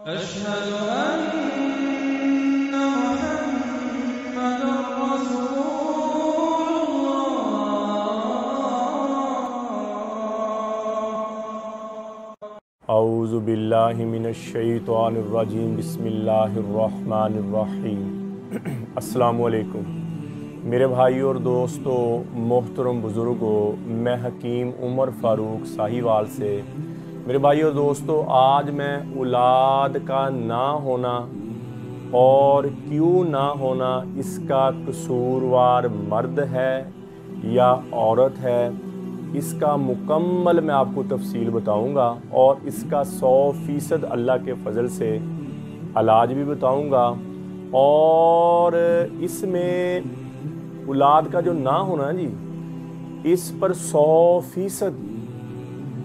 अशहदु अन्ना मुहम्मदुर रसूलुल्लाह। औज़ु बिल्लाहि मिनश शैतानिर रजीम बिस्मिल्लाहिर रहमानिर रहीम। अस्सलामु अलैकुम मेरे भाई और दोस्तों, मोहतरम बुज़ुर्गों, मैं हकीम उमर फ़ारूक साहिवाल से। मेरे भाई और दोस्तों, आज मैं औलाद का ना होना और क्यों ना होना, इसका कसूरवार मर्द है या औरत है, इसका मुकम्मल मैं आपको तफसील बताऊंगा और इसका 100% अल्लाह के फ़ज़ल से इलाज भी बताऊंगा। और इसमें औलाद का जो ना होना है जी, इस पर 100%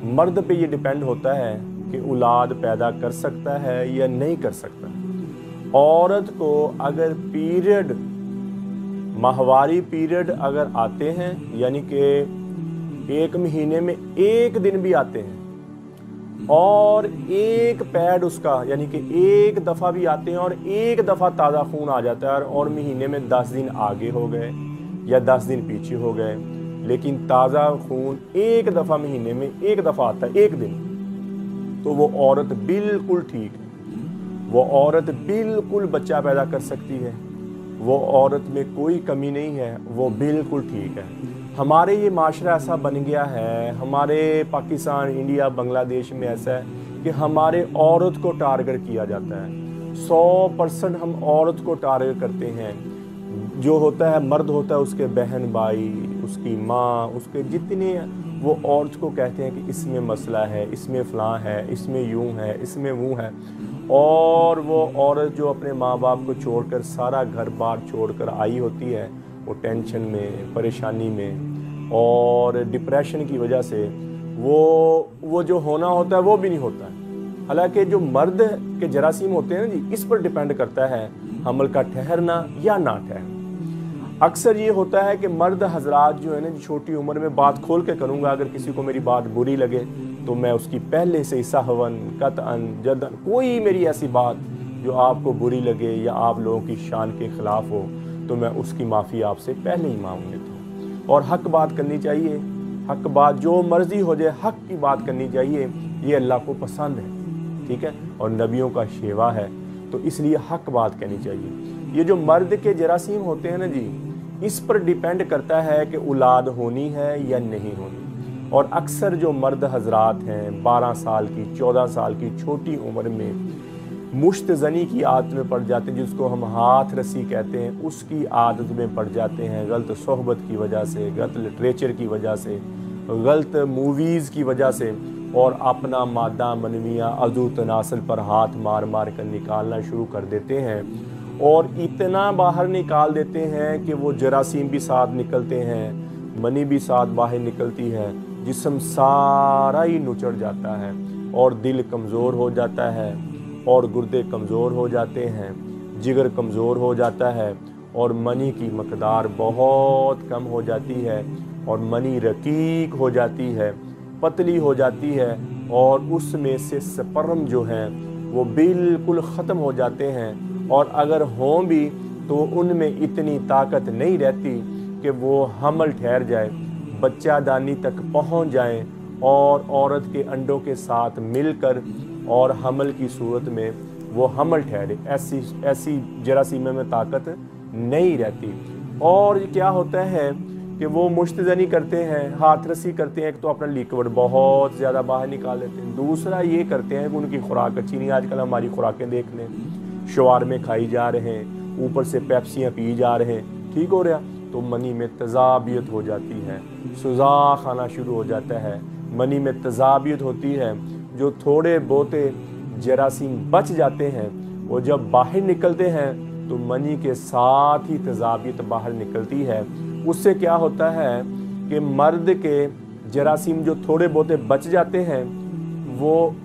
मर्द पे ये डिपेंड होता है कि औलाद पैदा कर सकता है या नहीं कर सकता। औरत को अगर पीरियड, माहवारी पीरियड अगर आते हैं, यानी कि एक महीने में एक दिन भी आते हैं और एक पैड उसका यानी कि एक दफ़ा भी आते हैं और एक दफ़ा ताज़ा खून आ जाता है और महीने में 10 दिन आगे हो गए या 10 दिन पीछे हो गए, लेकिन ताज़ा खून एक दफ़ा महीने में एक दफ़ा आता है, एक दिन, तो वो औरत बिल्कुल ठीक है। वो औरत बिल्कुल बच्चा पैदा कर सकती है, वो औरत में कोई कमी नहीं है, वो बिल्कुल ठीक है। हमारे ये माशरा ऐसा बन गया है, हमारे पाकिस्तान, इंडिया, बांग्लादेश में ऐसा है कि हमारे औरत को टारगेट किया जाता है। 100% हम औरत को टारगेट करते हैं। जो होता है मर्द होता है, उसके बहन भाई, उसकी माँ, उसके जितने, वो औरत को कहते हैं कि इसमें मसला है, इसमें फ़लाँ है, इसमें यूँ है, इसमें वो है। और वो औरत जो अपने माँ बाप को छोड़कर, सारा घर बार छोड़कर आई होती है, वो टेंशन में, परेशानी में और डिप्रेशन की वजह से वो जो होना होता है वो भी नहीं होता है। हालांकि जो मर्द के जरासीम होते हैं ना जी, इस पर डिपेंड करता है हमल का ठहरना या ना ठहरना। अक्सर ये होता है कि मर्द हजरात जो है ना, छोटी उम्र में, बात खोल के करूँगा, अगर किसी को मेरी बात बुरी लगे तो मैं उसकी पहले से ही सहवन, कतअन, जदन, कोई मेरी ऐसी बात जो आपको बुरी लगे या आप लोगों की शान के ख़िलाफ़ हो, तो मैं उसकी माफ़ी आपसे पहले ही मांग लेता हूँ। और हक बात करनी चाहिए, हक बात, जो मर्ज़ी हो जाए, हक की बात करनी चाहिए, ये अल्लाह को पसंद है, ठीक है, और नबियों का शेवा है, तो इसलिए हक बात कहनी चाहिए। ये जो मर्द के जरासीम होते हैं ना जी, इस पर डिपेंड करता है कि औलाद होनी है या नहीं होनी। और अक्सर जो मर्द हजरात हैं 12 साल की, 14 साल की छोटी उम्र में मुश्तज़नी की आदत में पड़ जाते हैं, जिसको हम हाथ रस्सी कहते हैं, उसकी आदत में पड़ जाते हैं, गलत सोहबत की वजह से, गलत लिटरेचर की वजह से, गलत मूवीज़ की वजह से, और अपना मादा मनविया अज़ू तनासल पर हाथ मार मार कर निकालना शुरू कर देते हैं। और इतना बाहर निकाल देते हैं कि वो जरासीम भी साथ निकलते हैं, मनी भी साथ बाहर निकलती है, जिस्म सारा ही नुचड़ जाता है और दिल कमज़ोर हो जाता है और गुर्दे कमज़ोर हो जाते हैं, जिगर कमज़ोर हो जाता है और मनी की मकदार बहुत कम हो जाती है और मनी रकीक हो जाती है, पतली हो जाती है, और उसमें से स्पर्म जो हैं वो बिल्कुल ख़त्म हो जाते हैं। और अगर हों भी तो उनमें इतनी ताकत नहीं रहती कि वो हमल ठहर जाए, बच्चादानी तक पहुंच जाएं और औरत के अंडों के साथ मिलकर और हमल की सूरत में वो हमल ठहरे। ऐसी जरासीम में ताकत नहीं रहती। और क्या होता है कि वो मुश्तज़नी करते हैं, हाथ रस्सी करते हैं, एक तो अपना लिक्विड बहुत ज़्यादा बाहर निकाल लेते हैं, दूसरा ये करते हैं कि उनकी खुराक अच्छी नहीं। आजकल हमारी खुराकें देख लें, शवारमे खाई जा रहे हैं, ऊपर से पेप्सियाँ पी जा रहे हैं, ठीक हो रहा, तो मनी में तज़ाबियत हो जाती है, सुजा खाना शुरू हो जाता है, मनी में तज़ाबियत होती है। जो थोड़े बहुते जरासीम बच जाते हैं, वो जब बाहर निकलते हैं तो मनी के साथ ही तज़ाबियत बाहर निकलती है। उससे क्या होता है कि मर्द के जरासीम जो थोड़े बहुते बच जाते हैं, वो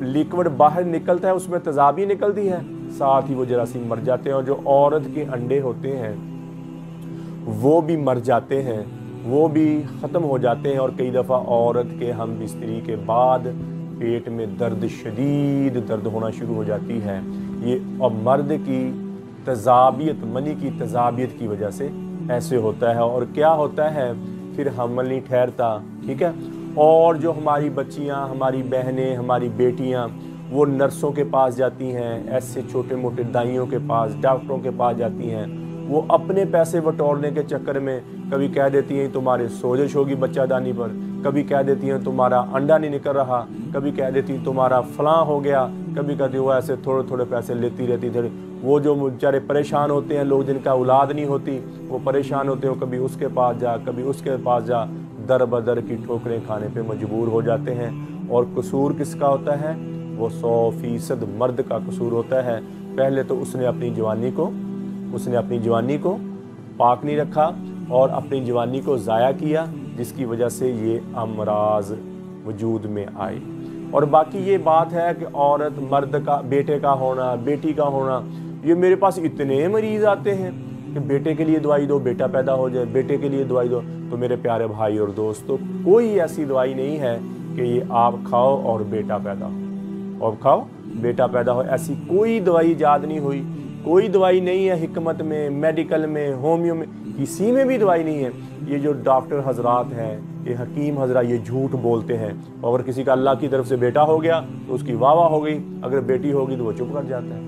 लिक्विड बाहर निकलता है, उसमें तज़ाबी निकलती है, साथ ही वो जरासीम मर जाते हैं। और जो औरत के अंडे होते हैं वो भी मर जाते हैं, वो भी ख़त्म हो जाते हैं। और कई दफ़ा औरत के हम बिस्तरी के बाद पेट में दर्द, शदीद दर्द होना शुरू हो जाती है। ये और मर्द की तजाबियत, मनी की तजाबियत की वजह से ऐसे होता है। और क्या होता है, फिर हमल नहीं ठहरता, ठीक है। और जो हमारी बच्चियां, हमारी बहनें, हमारी बेटियां वो नर्सों के पास जाती हैं, ऐसे छोटे मोटे दाइयों के पास, डॉक्टरों के पास जाती हैं। वो अपने पैसे बटोरने के चक्कर में कभी कह देती हैं तुम्हारे सोजिश होगी बच्चादानी पर, कभी कह देती हैं तुम्हारा अंडा नहीं निकल रहा, कभी कह देती हैं तुम्हारा फलां हो गया, कभी कहती वो ऐसे थोड़े थोड़े पैसे लेती रहती थे। वो जो बेचारे परेशान होते हैं, लोग जिनका औलाद नहीं होती, वो परेशान होते हो, कभी उसके पास जा, कभी उसके पास जा, दर बदर की ठोकरें खाने पे मजबूर हो जाते हैं। और कसूर किसका होता है, वो 100% मर्द का कसूर होता है। पहले तो उसने अपनी जवानी को पाक नहीं रखा और अपनी जवानी को ज़ाया किया, जिसकी वजह से ये अमराज वजूद में आए। और बाकी ये बात है कि औरत, मर्द का, बेटे का होना, बेटी का होना, ये मेरे पास इतने मरीज़ आते हैं कि बेटे के लिए दवाई दो, बेटा पैदा हो जाए, बेटे के लिए दवाई दो। तो मेरे प्यारे भाई और दोस्तों, कोई ऐसी दवाई नहीं है कि ये आप खाओ और बेटा पैदा हो, और खाओ बेटा पैदा हो, ऐसी कोई दवाई ईजाद नहीं हुई। कोई दवाई नहीं है हिकमत में, मेडिकल में, होम्यो में, किसी में भी दवाई नहीं है। ये जो डॉक्टर हजरात हैं, ये हकीम हजरा, ये झूठ बोलते हैं। अगर किसी का अल्लाह की तरफ से बेटा हो गया तो उसकी वाह वाह हो गई, अगर बेटी होगी तो वो चुप कर जाता है।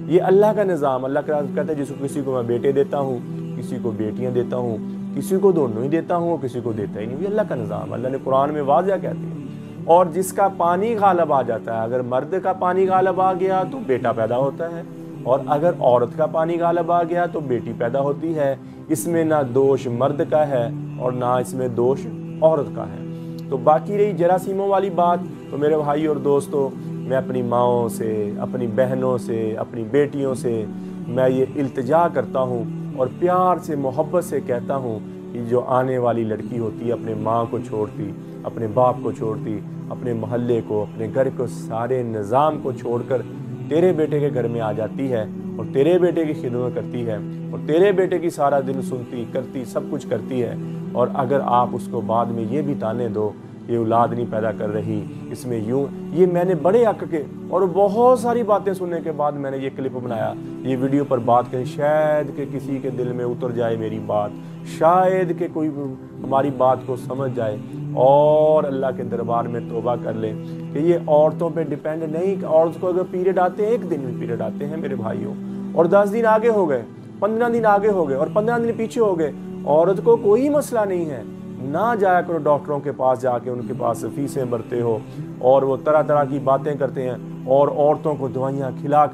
ये अल्लाह का निज़ाम। अल्लाह कहता है जिसको, किसी को मैं बेटे देता हूँ, किसी को बेटियाँ देता हूँ, किसी को दोनों ही देता हूँ, किसी को देता ही नहीं। ये अल्लाह का निज़ाम, अल्लाह ने कुरान में वाज़िह कहते हैं। और जिसका पानी गालब आ जाता है, अगर मर्द का पानी गालब आ गया तो बेटा पैदा होता है, और अगर औरत का पानी गालब आ गया तो बेटी पैदा होती है। इसमें ना दोष मर्द का है और ना इसमें दोष औरत का है। तो बाकी रही जरासीमों वाली बात, तो मेरे भाई और दोस्तों, मैं अपनी माँओं से, अपनी बहनों से, अपनी बेटियों से मैं ये इल्तिजा करता हूँ और प्यार से, मोहब्बत से कहता हूँ कि जो आने वाली लड़की होती है, अपने माँ को छोड़ती, अपने बाप को छोड़ती, अपने मोहल्ले को, अपने घर को, सारे निज़ाम को छोड़कर तेरे बेटे के घर में आ जाती है और तेरे बेटे की खिदमत करती है और तेरे बेटे की सारा दिन सुनती, करती, सब कुछ करती है। और अगर आप उसको बाद में ये भी ताने दो, ये औलाद नहीं पैदा कर रही, इसमें यूँ, ये मैंने बड़े हक के और बहुत सारी बातें सुनने के बाद मैंने ये क्लिप बनाया, ये वीडियो पर बात करें, शायद कि किसी के दिल में उतर जाए मेरी बात, शायद कि कोई हमारी बात को समझ जाए और अल्लाह के दरबार में तौबा कर ले कि ये औरतों पे डिपेंड नहीं। औरत को अगर पीरियड आते हैं, एक दिन में पीरियड आते हैं मेरे भाइयों, और 10 दिन आगे हो गए, 15 दिन आगे हो गए और 15 दिन पीछे हो गए, औरत को कोई मसला नहीं है। ना जाया करो डॉक्टरों के पास, जाके उनके पास फीसें भरते हो और वो तरह तरह की बातें करते हैं और औरतों को दवाइयाँ खिला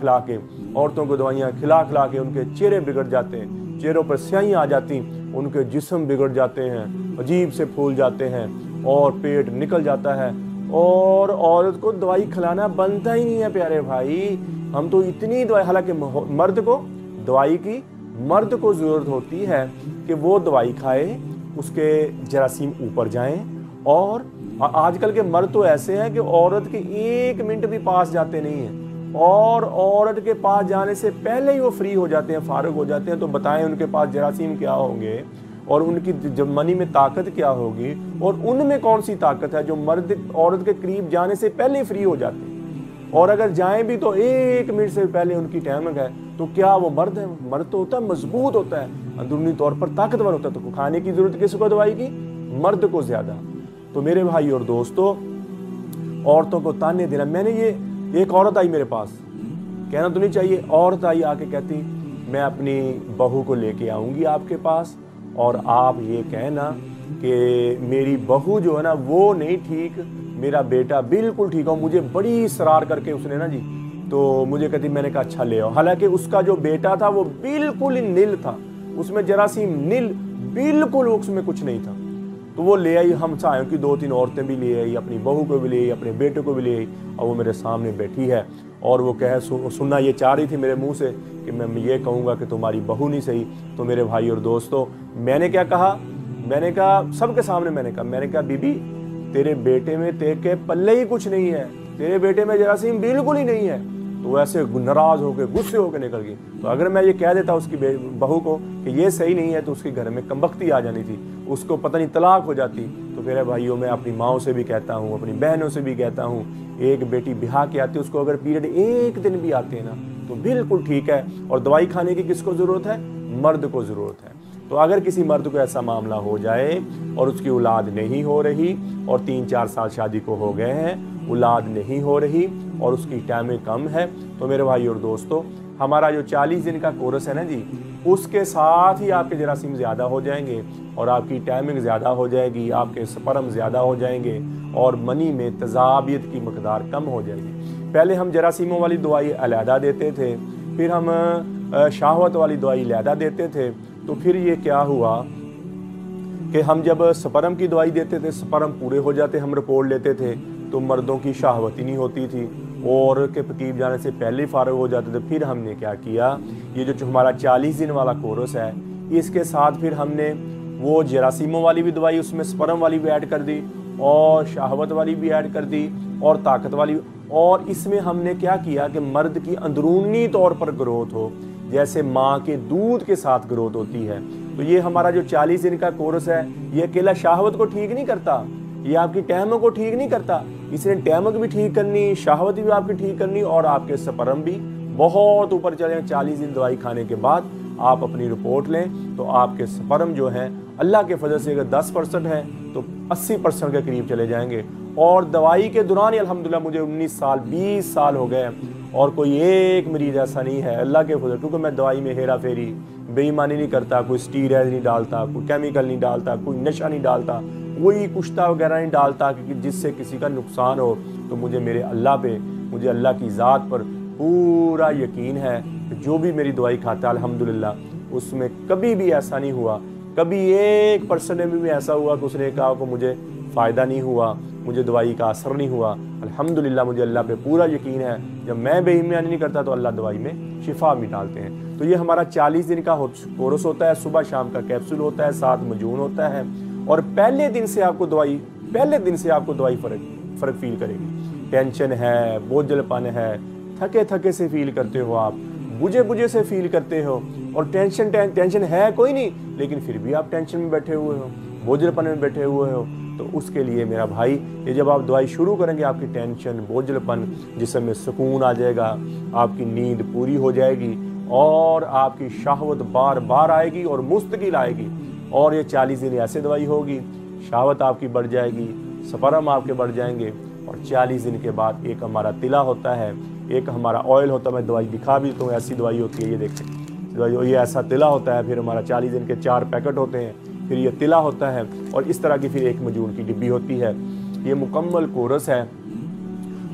खिला के उनके चेहरे बिगड़ जाते हैं, चेहरों पर स्याहियाँ आ जाती, उनके जिस्म बिगड़ जाते हैं, अजीब से फूल जाते हैं और पेट निकल जाता है। और औरत को दवाई खिलाना बनता ही नहीं है प्यारे भाई। हम तो इतनी दवाई, हालांकि मर्द को दवाई की, मर्द को ज़रूरत होती है कि वो दवाई खाए, उसके जरासीम ऊपर जाएं। और आजकल के मर्द तो ऐसे हैं कि औरत के 1 मिनट भी पास जाते नहीं हैं और औरत के पास जाने से पहले ही वो फ्री हो जाते हैं, फारुग हो जाते हैं। तो बताएं उनके पास जरासीम क्या होंगे और उनकी जमनी में ताकत क्या होगी, और उनमें कौन सी ताकत है जो मर्द औरत के करीब जाने से पहले ही फ्री हो जाते हैं। और अगर जाएं भी तो 1 मिनट से पहले उनकी टाइमिंग है। तो क्या वो मर्द है? मर्द तो होता है, मजबूत होता है, अंदरूनी तौर पर ताकतवर होता है। तो खाने की जरूरत किसको दवाई की? मर्द को ज्यादा। तो मेरे भाई और दोस्तों, औरतों को ताने देना, मैंने ये, एक औरत आई मेरे पास, कहना तो नहीं चाहिए, औरत आई आके कहती मैं अपनी बहू को लेके आऊंगी आपके पास और आप ये कहना कि मेरी बहू जो है ना वो नहीं ठीक, मेरा बेटा बिल्कुल ठीक हो। मुझे बड़ी इसरार करके उसने ना जी, तो मुझे कहती, मैंने कहा अच्छा ले आओ। हालांकि उसका जो बेटा था वो बिल्कुल ही नील था, उसमें जरासीम नील, बिल्कुल उसमें कुछ नहीं था। तो वो ले आई, हम सायों की 2-3 औरतें भी ले आई, अपनी बहू को भी ले आई, अपने बेटे को भी ले आई, और वो मेरे सामने बैठी है और वो सुनना ये चाह रही थी मेरे मुंह से कि मैं ये कहूँगा कि तुम्हारी बहू नहीं सही। तो मेरे भाई और दोस्तों, मैंने क्या कहा, मैंने कहा सबके सामने, मैंने कहा बीबी तेरे बेटे में तेरे के पल्ले ही कुछ नहीं है, तेरे बेटे में जरासीम बिल्कुल ही नहीं है। तो वो ऐसे नाराज़ होकर गुस्से होकर निकल गई। तो अगर मैं ये कह देता उसकी बहू को कि ये सही नहीं है, तो उसके घर में कमबख्ती आ जानी थी, उसको पता नहीं तलाक हो जाती। तो फिर भाइयों, मैं अपनी माँओं से भी कहता हूँ, अपनी बहनों से भी कहता हूँ, एक बेटी ब्याह के आती है, उसको अगर पीरियड एक दिन भी आते हैं ना तो बिल्कुल ठीक है। और दवाई खाने की किसको ज़रूरत है? मर्द को ज़रूरत है। तो अगर किसी मर्द को ऐसा मामला हो जाए और उसकी औलाद नहीं हो रही और 3-4 साल शादी को हो गए हैं, औलाद नहीं हो रही और उसकी टाइमें कम है, तो मेरे भाई और दोस्तों, हमारा जो 40 दिन का कोर्स है ना जी, उसके साथ ही आपके जरासीम ज़्यादा हो जाएंगे और आपकी टाइमिंग ज़्यादा हो जाएगी, आपके स्पर्म ज़्यादा हो जाएंगे और मनी में तजाबियत की मकदार कम हो जाएगी। पहले हम जरासीमों वाली दवाई अलहदा देते थे, फिर हम शाहवत वाली दवाई अलहदा देते थे। तो फिर ये क्या हुआ कि हम जब स्पर्म की दवाई देते थे, स्पर्म पूरे हो जाते, हम रिपोर्ट लेते थे, तो मर्दों की शाहवत ही नहीं होती थी और के पकीब जाने से पहले ही फारग हो जाते थे। फिर हमने क्या किया, ये जो हमारा 40 दिन वाला कोर्स है, इसके साथ फिर हमने वो जरासीमों वाली भी दवाई, उसमें स्पर्म वाली भी ऐड कर दी और शाहवत वाली भी ऐड कर दी और ताकत वाली। और इसमें हमने क्या किया कि मर्द की अंदरूनी तौर पर ग्रोथ हो, जैसे माँ के दूध के साथ ग्रोथ होती है। तो ये हमारा जो 40 दिन का कोर्स है, ये अकेला शाहवत को ठीक नहीं करता, ये आपकी टैमक को ठीक नहीं करता, इसने टैमक भी ठीक करनी, शाहवत भी आपकी ठीक करनी और आपके स्पर्म भी बहुत ऊपर चले। 40 दिन दवाई खाने के बाद आप अपनी रिपोर्ट लें तो आपके स्पर्म जो है अल्लाह के फजल से अगर 10% है तो 80% के करीब चले जाएंगे। और दवाई के दौरान ही अल्हम्दुलिल्लाह मुझे 19 साल 20 साल हो गए और कोई एक मरीज ऐसा नहीं है अल्लाह के फजल, क्योंकि मैं दवाई में हेरा फेरी बेईमानी नहीं करता, कोई स्टीरॉयड नहीं डालता, कोई केमिकल नहीं डालता, कोई नशा नहीं डालता, कोई कुश्ता वगैरह नहीं डालता कि जिससे किसी का नुकसान हो। तो मुझे मेरे अल्लाह पे, मुझे अल्लाह की ज़ात पर पूरा यकीन है कि जो भी मेरी दवाई खाता है अल्हम्दुलिल्लाह उसमें कभी भी ऐसा नहीं हुआ, कभी 1% में भी ऐसा हुआ कि उसने कहा कि मुझे फ़ायदा नहीं हुआ, मुझे दवाई का असर नहीं हुआ। अल्हम्दुलिल्लाह मुझे अल्लाह पे पूरा यकीन है, जब मैं बेईमानी नहीं करता तो अल्लाह दवाई में शिफा भी डालते हैं। तो ये हमारा 40 दिन का कोर्स होता है, सुबह शाम का कैप्सूल होता है, 7 मजून होता है और पहले दिन से आपको दवाई फ़र्क फील करेगी। टेंशन है, बोझलपन है, थके थके से फील करते हो आप, बुझे बुझे से फील करते हो और टेंशन है कोई नहीं, लेकिन फिर भी आप टेंशन में बैठे हुए हो, बोझलपन में बैठे हुए हो। तो उसके लिए मेरा भाई, ये जब आप दवाई शुरू करेंगे आपकी टेंशन, बोझलपन, जिस्म में सुकून आ जाएगा, आपकी नींद पूरी हो जाएगी और आपकी शाहवत बार बार आएगी और मुस्तकिल आएगी। और ये 40 दिन ऐसे दवाई होगी, शाहवत आपकी बढ़ जाएगी, स्पर्म आपके बढ़ जाएंगे। और 40 दिन के बाद एक हमारा तिला होता है, एक हमारा ऑयल होता है, मैं दवाई दिखा भी देता हूँ, ऐसी दवाई होती है, ये देखें, ये ऐसा तिला होता है। फिर हमारा 40 दिन के 4 पैकेट होते हैं, फिर ये तिला होता है और इस तरह की फिर 1 मजून की डिब्बी होती है। ये मुकम्मल कोर्स है।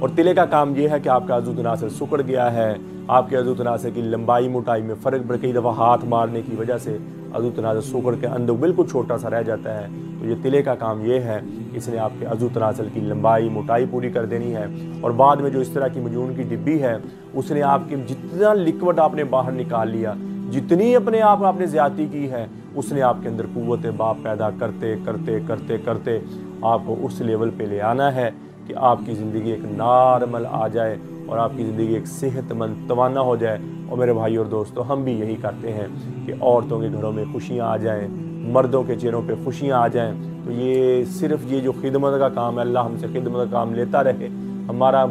और तिले का काम ये है कि आपका अज़ू तनासर सुकड़ गया है, आपके अज़ू तनासर की लंबाई मोटाई में फ़र्क पड़, कई दफ़ा हाथ मारने की वजह से अज़ू तनासर सुकड़ के अंदर बिल्कुल छोटा सा रह जाता है। तो ये तिले का काम ये है, इसने आपके अज़ू तनासर की लंबाई मोटाई पूरी कर देनी है। और बाद में जो इस तरह की मजून की डिब्बी है, उसने आपके जितना लिक्विड आपने बाहर निकाल लिया, जितनी अपने आप आपने ज़्यादती की है, उसने आपके अंदर कुव्वत बाप पैदा करते करते करते करते आपको उस लेवल पे ले आना है कि आपकी ज़िंदगी एक नॉर्मल आ जाए और आपकी ज़िंदगी एक सेहतमंद तवाना हो जाए। और मेरे भाई और दोस्तों, हम भी यही करते हैं कि औरतों के घरों में खुशियाँ आ जाएँ, मर्दों के चेहरों पे खुशियाँ आ जाएँ। तो ये सिर्फ ये जो खिदमत का काम है, अल्लाह हमसे खिदमत का काम लेता रहे। हमारा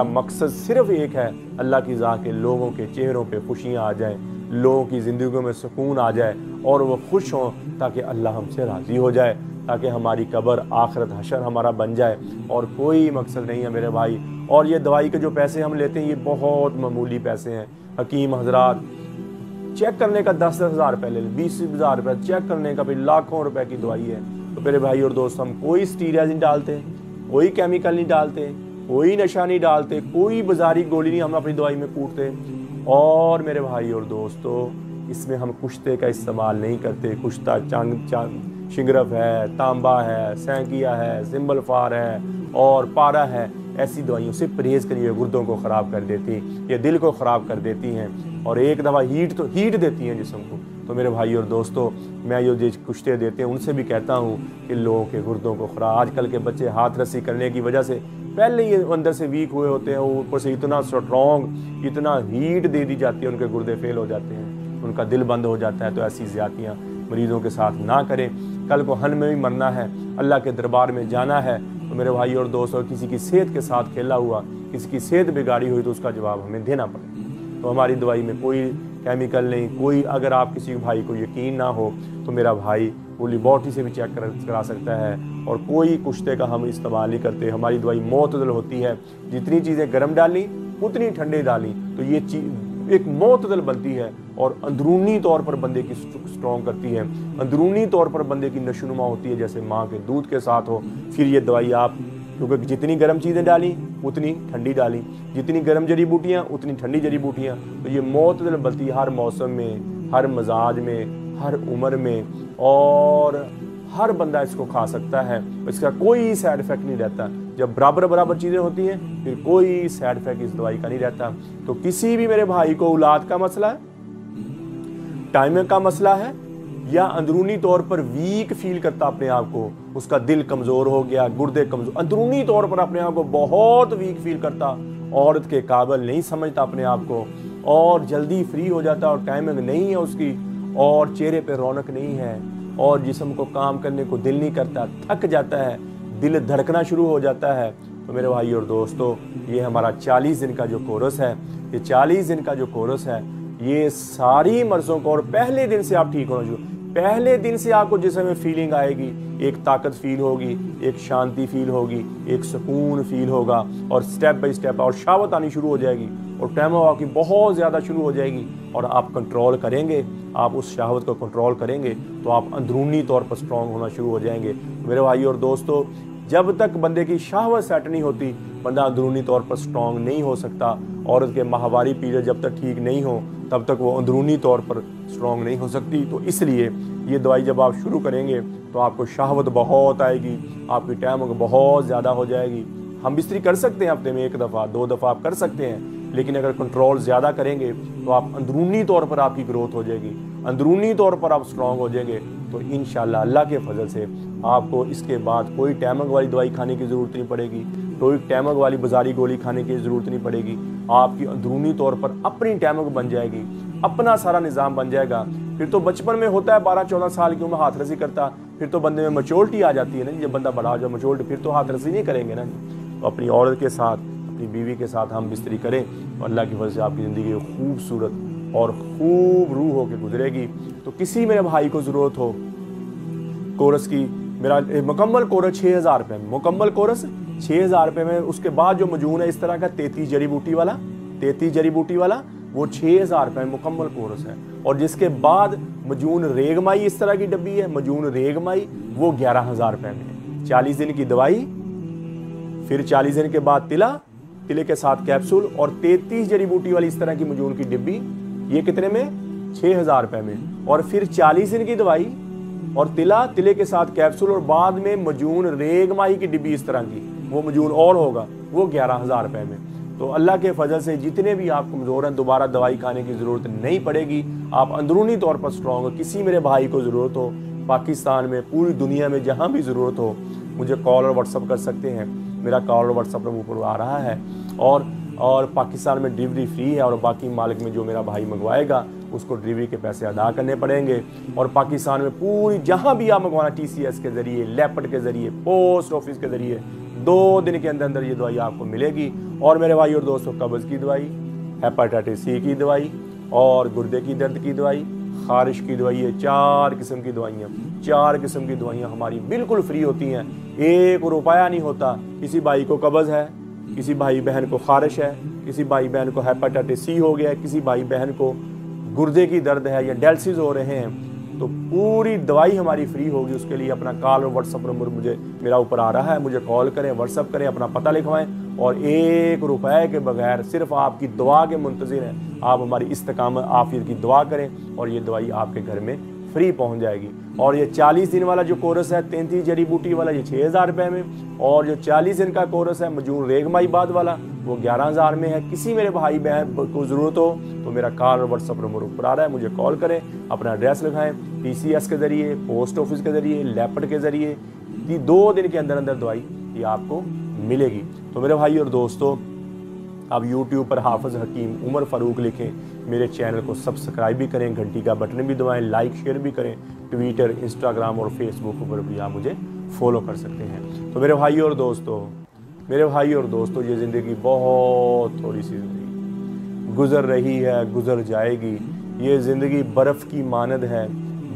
मकसद सिर्फ एक है, अल्लाह की ज़ात के लोगों के चेहरों पे खुशियाँ आ जाएँ, लोगों की ज़िंदगियों में सुकून आ जाए और वो खुश हों, ताकि अल्लाह हमसे राज़ी हो जाए, ताकि हमारी कब्र आखिरत हशर हमारा बन जाए। और कोई मकसद नहीं है मेरे भाई। और ये दवाई के जो पैसे हम लेते हैं, ये बहुत मामूली पैसे हैं। हकीम हजरात, चेक करने का 10-10 हज़ार रुपये ले लें, 20-20 हज़ार रुपये चेक करने का, फिर लाखों रुपए की दवाई है। तो मेरे भाई और दोस्त, हम कोई स्टीरॉयड नहीं डालते, कोई केमिकल नहीं डालते, कोई नशा नहीं डालते, कोई बाजारी गोली नहीं हम अपनी दवाई में कूटते। और मेरे भाई और दोस्तों, इसमें हम कुश्ते का इस्तेमाल नहीं करते। कुश्ता शिंगरफ है, तांबा है, सैंकिया है, सिंबल फार है और पारा है। ऐसी दवाइयों से परहेज़ करिए, गुर्दों को ख़राब कर देती, ये दिल को ख़राब कर देती हैं और एक दफ़ा हीट देती हैं जिस्म को। तो मेरे भाई और दोस्तों, मैं जो कुश्ते देते हैं उनसे भी कहता हूँ कि लोगों के गुर्दों को ख़राब, आजकल के बच्चे हाथ रस्सी करने की वजह से पहले ही अंदर से वीक हुए होते हैं, वो ऊपर से इतना स्ट्रॉन्ग, इतना हीट दे दी जाती है, उनके गुर्दे फेल हो जाते हैं, उनका दिल बंद हो जाता है। तो ऐसी ज़्यादतियाँ मरीज़ों के साथ ना करें। कल को हन में भी मरना है, अल्लाह के दरबार में जाना है। तो मेरे भाई और दोस्तों, किसी की सेहत के साथ खेला हुआ, किसी की सेहत बिगाड़ी हुई, तो उसका जवाब हमें देना पड़ेगा। तो हमारी दवाई में कोई केमिकल नहीं, कोई, अगर आप किसी भाई को यकीन ना हो तो मेरा भाई वो लेबॉर्ट्री से भी चेक करा सकता है, और कोई कुश्ते का हम इस्तेमाल नहीं करते। हमारी दवाई मोतदल होती है, जितनी चीज़ें गर्म डाली उतनी ठंडे डाली, तो ये चीज़ एक मोतदल बनती है और अंदरूनी तौर पर बंदे की स्ट्रॉन्ग करती है, अंदरूनी तौर पर बंदे की नशोनुमा होती है, जैसे माँ के दूध के साथ हो। फिर ये दवाई आप, क्योंकि जितनी गर्म चीज़ें डाली उतनी ठंडी डाली, जितनी गर्म जड़ी बूटियाँ उतनी ठंडी जड़ी बूटियाँ, तो ये मोतदल बनती है हर मौसम में, हर मजाज में, हर उम्र में, और हर बंदा इसको खा सकता है। इसका कोई साइड इफ़ेक्ट नहीं रहता। जब बराबर बराबर चीज़ें होती हैं फिर कोई साइड इफ़ेक्ट इस दवाई का नहीं रहता। तो किसी भी मेरे भाई को औलाद का मसला है, टाइमिंग का मसला है, या अंदरूनी तौर पर वीक फील करता अपने आप को, उसका दिल कमज़ोर हो गया, गुर्दे कमज़ोर, अंदरूनी तौर पर अपने आप को बहुत वीक फील करता, औरत के काबिल नहीं समझता अपने आप को, और जल्दी फ्री हो जाता, और टाइमिंग नहीं है उसकी, और चेहरे पे रौनक नहीं है, और जिस्म को काम करने को दिल नहीं करता, थक जाता है, दिल धड़कना शुरू हो जाता है। तो मेरे भाई और दोस्तों, ये हमारा 40 दिन का जो कोर्स है, ये 40 दिन का जो कोर्स है, ये सारी मर्ज़ों को, और पहले दिन से आप ठीक होना शुरू, पहले दिन से आपको जिस्म में फीलिंग आएगी, एक ताकत फील होगी, एक शांति फील होगी, एक सुकून फील होगा, और स्टेप बाय स्टेप और शावत आनी शुरू हो जाएगी, और टाइम आपकी बहुत ज़्यादा शुरू हो जाएगी, और आप कंट्रोल करेंगे, आप उस शहावत को कंट्रोल करेंगे तो आप अंदरूनी तौर पर स्ट्रॉन्ग होना शुरू हो जाएंगे। मेरे भाई और दोस्तों, जब तक बंदे की शहावत सेट नहीं होती, बंदा अंदरूनी तौर पर स्ट्रॉन्ग नहीं हो सकता। औरत के माहवारी पीरियड जब तक ठीक नहीं हो तब तक वो अंदरूनी तौर पर स्ट्रॉन्ग नहीं हो सकती। तो इसलिए ये दवाई जब आप शुरू करेंगे तो आपको शहावत बहुत आएगी, आपकी टाइमिंग बहुत ज़्यादा हो जाएगी। हम बिस्तरी कर सकते हैं हफ्ते में 1 दफ़ा 2 दफ़ा आप कर सकते हैं, लेकिन अगर कंट्रोल ज़्यादा करेंगे तो आप अंदरूनी तौर पर आपकी ग्रोथ हो जाएगी, अंदरूनी तौर पर आप स्ट्रॉन्ग हो जाएंगे। तो इंशाल्लाह अल्लाह के फजल से आपको इसके बाद कोई टाइमिंग वाली दवाई खाने की ज़रूरत नहीं पड़ेगी, कोई टाइमिंग वाली बाजारी गोली खाने की ज़रूरत नहीं पड़ेगी। आपकी अंदरूनी तौर पर अपनी टाइमिंग बन जाएगी, अपना सारा निज़ाम बन जाएगा। फिर तो बचपन में होता है 12-14 साल की उम्र हाथ रसी करता, फिर तो बंदे में मैच्योरिटी आ जाती है ना, जब बंदा बड़ा हो जाए मैच्योरिटी, फिर तो हाथ रसी नहीं करेंगे ना। तो अपनी औरत के साथ, अपनी बीवी के साथ हम बिस्तरी करें तो अल्लाह की वजह से आपकी ज़िंदगी खूबसूरत और खूब रूह होकर गुजरेगी। तो किसी मेरे भाई को ज़रूरत हो कोर्स की, मेरा मुकम्मल कोर्स 6000 रुपये में, मुकम्मल कोर्स 6000 रुपये में। उसके बाद जो मजून है इस तरह का 33 जड़ी बूटी वाला वो 6000 रुपये में मुकम्मल कोर्स है। और जिसके बाद मजून रेगमाई इस तरह की डब्बी है, मजून रेगमाई, वो 11000 रुपये में। 40 दिन की दवाई, फिर 40 दिन के बाद तिले के साथ कैप्सूल, और 33 जड़ी बूटी वाली इस तरह की मजून की डिब्बी, ये कितने में? 6000 रुपये में। और फिर 40 दिन की दवाई और तिले के साथ कैप्सूल, और बाद में मजून रेगमाई की डिब्बी इस तरह की, वो मजून और होगा, वो 11000 रुपये में। तो अल्लाह के फजल से जितने भी आप कमज़ोर हैं, दोबारा दवाई खाने की ज़रूरत नहीं पड़ेगी। आप अंदरूनी तौर पर स्ट्रॉन्ग हो। किसी मेरे भाई को ज़रूरत हो, पाकिस्तान में, पूरी दुनिया में जहाँ भी ज़रूरत हो, मुझे कॉल और व्हाट्सअप कर सकते हैं। मेरा कॉल और व्हाट्सअप ऊपर आ रहा है। और पाकिस्तान में डिलीवरी फ्री है, और बाकी मालिक में जो मेरा भाई मंगवाएगा उसको डिलीवरी के पैसे अदा करने पड़ेंगे। और पाकिस्तान में पूरी जहाँ भी आप मंगवाना, TCS के ज़रिए, लेपर्ड के ज़रिए, पोस्ट ऑफिस के ज़रिए, 2 दिन के अंदर अंदर ये दवाई आपको मिलेगी। और मेरे भाई और दोस्तों, कब्ज़ की दवाई, हेपेटाइटिस C की दवाई, और गुर्दे की दर्द की दवाई, खारिश की दवाई, है 4 किस्म की दवाइयाँ, 4 किस्म की दवाइयाँ हमारी बिल्कुल फ्री होती हैं। 1 रुपया नहीं होता। किसी भाई को कब्ज़ है, किसी भाई बहन को खारिश है, किसी भाई बहन को हेपेटाइटिस C हो गया है, किसी भाई बहन को गुर्दे की दर्द है या डायलिसिस हो रहे हैं, तो पूरी दवाई हमारी फ्री होगी। उसके लिए अपना कॉल और व्हाट्सअप नंबर मेरा ऊपर आ रहा है, मुझे कॉल करें, व्हाट्सअप करें, अपना पता लिखवाएं, और 1 रुपये के बगैर सिर्फ आपकी दुआ के मुंतज़िर हैं। आप हमारी इस्तिकामत आफियत की दुआ करें और ये दवाई आपके घर में फ्री पहुंच जाएगी। और ये 40 दिन वाला जो कोर्स है 33 जड़ी बूटी वाला, ये 6000 रुपये में, और जो 40 दिन का कोर्स है मजून रेगमाई बाद वाला, वो 11000 में है। किसी मेरे भाई बहन को ज़रूरत हो तो मेरा कॉल और व्हाट्सअप नंबर ऊपर आ रहा है, मुझे कॉल करें, अपना एड्रेस लिखाएं, TCS के ज़रिए, पोस्ट ऑफिस के ज़रिए, लेपर्ड के ज़रिए। 2 दिन के अंदर अंदर दवाई ये आपको मिलेगी। तो मेरे भाई और दोस्तों, आप YouTube पर हाफिज़ हकीम उमर फ़ारूक लिखें, मेरे चैनल को सब्सक्राइब भी करें, घंटी का बटन भी दबाएं, लाइक शेयर भी करें। ट्विटर, इंस्टाग्राम और फेसबुक पर भी आप मुझे फॉलो कर सकते हैं। तो मेरे भाई और दोस्तों, ये ज़िंदगी बहुत थोड़ी सी ज़िंदगी गुज़र रही है, गुज़र जाएगी। ये ज़िंदगी बर्फ़ की मानद है,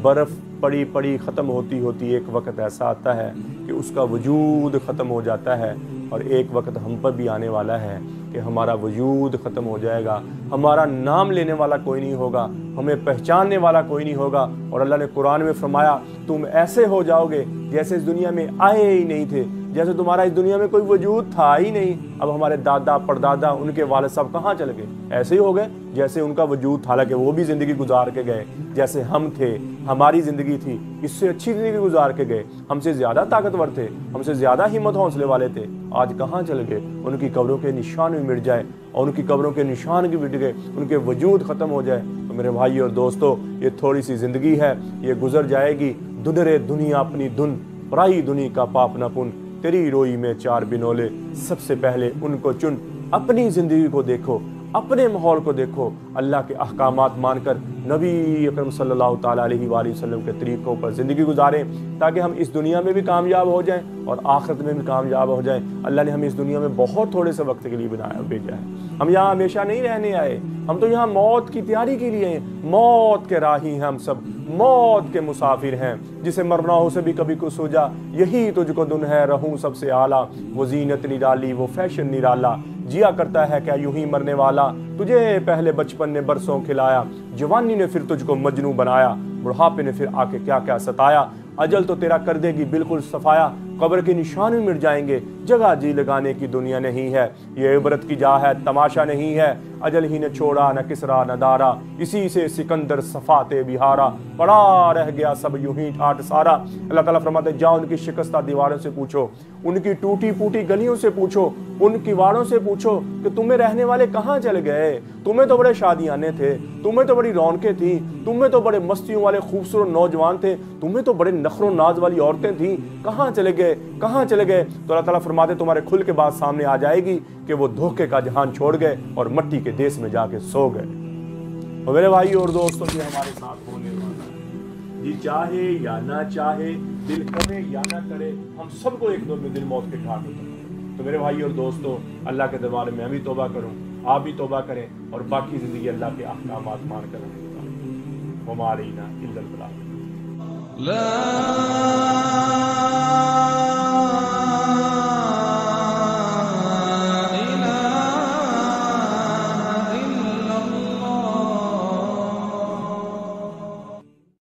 बर्फ़ पड़ी पड़ी ख़त्म होती होती एक वक्त ऐसा आता है कि उसका वजूद ख़त्म हो जाता है, और एक वक्त हम पर भी आने वाला है कि हमारा वजूद ख़त्म हो जाएगा, हमारा नाम लेने वाला कोई नहीं होगा, हमें पहचानने वाला कोई नहीं होगा। और अल्लाह ने कुरान में फरमाया, तुम ऐसे हो जाओगे जैसे इस दुनिया में आए ही नहीं थे, जैसे तुम्हारा इस दुनिया में कोई वजूद था ही नहीं। अब हमारे दादा परदादा, उनके वालिद साहब कहाँ चले गए? ऐसे ही हो गए जैसे उनका वजूद था, हालांकि वो भी ज़िंदगी गुजार के गए जैसे हम थे, हमारी ज़िंदगी थी, इससे अच्छी ज़िंदगी गुजार के गए, हमसे ज़्यादा ताकतवर थे, हमसे ज़्यादा हिम्मत हौसले वाले थे। आज कहाँ चले गए? उनकी कब्रों के निशान भी मिट जाए, और उनकी कब्रों के निशान भी मिट गए, उनके वजूद ख़त्म हो जाए। तो मेरे भाई और दोस्तों, ये थोड़ी सी ज़िंदगी है, ये गुजर जाएगी। दुनरे दुनिया अपनी धुन, पराई दुनी का पाप न पुन, तेरी रोई में चार बिनोले, सबसे पहले उनको चुन। अपनी ज़िंदगी को देखो, अपने माहौल को देखो, अल्लाह के अहकामात मानकर नबी अकरम सल्लल्लाहु ताला अलैहि वसल्लम के तरीक़ों पर ज़िंदगी गुजारें, ताकि हम इस दुनिया में भी कामयाब हो जाएं और आखिरत में भी कामयाब हो जाएं। अल्लाह ने हमें इस दुनिया में बहुत थोड़े से वक्त के लिए भेजा है। हम यहाँ हमेशा नहीं रहने आए, हम तो यहाँ मौत की तैयारी के लिए हैं। मौत के राही हैं हम सब, मौत के मुसाफिर हैं। जिसे मरना हो से भी कभी कुछ सोचा, यही तुझको दुन है रहूं सबसे आला, वो जीनत निराली, वो फैशन निराला, जिया करता है क्या यूं ही मरने वाला, तुझे पहले बचपन ने बरसों खिलाया, जवानी ने फिर तुझको मजनू बनाया, बुढ़ापे ने फिर आके क्या क्या सताया, अजल तो तेरा कर देगी बिल्कुल सफाया, कब्र के निशान भी मिट जाएंगे, जगह जी लगाने की दुनिया नहीं है, ये इबरत की जा है तमाशा नहीं है, अजल ही ने छोड़ा न किसरा न दारा, इसी से सिकंदर सफाते बिहारा, पड़ा रह गया सब यूं ही ठाट सारा। अल्लाह ताला फरमाते, जाओ उनकी शिकस्ता दीवारों से पूछो, उनकी टूटी फूटी गलियों से पूछो, उन किवाड़ों से पूछो कि तुम्हें रहने वाले कहाँ चले गए? तुम्हें तो बड़े शादियाने थे, तुम्हें तो बड़ी रौनकें थी, तुम्हें तो बड़े मस्तियों वाले खूबसूरत नौजवान थे, तुम्हें तो बड़े नखरों नाज वाली औरतें थी, कहाँ चले गए? कहाँ चले गए? तो अल्लाह ताला फरमाते, तुम्हारे खुल के बाद सामने आ जाएगी कि वो धोखे का जहान छोड़ गए और मट्टी के देश में जाके सो गए। और मेरे भाई और दोस्तों, ये हमारे साथ होने वाला है, जी चाहे या ना चाहे, दिल करे या ना करे, हम सबको एक दो में दिल मौत के घाट उतरना है। तो मेरे भाई और दोस्तों, अल्लाह के दरबार में मैं भी तौबा करूं, आप भी तौबा करें, और बाकी जिंदगी अल्लाह के अहकामात मान कर हमारे ना इल्लल बलाग।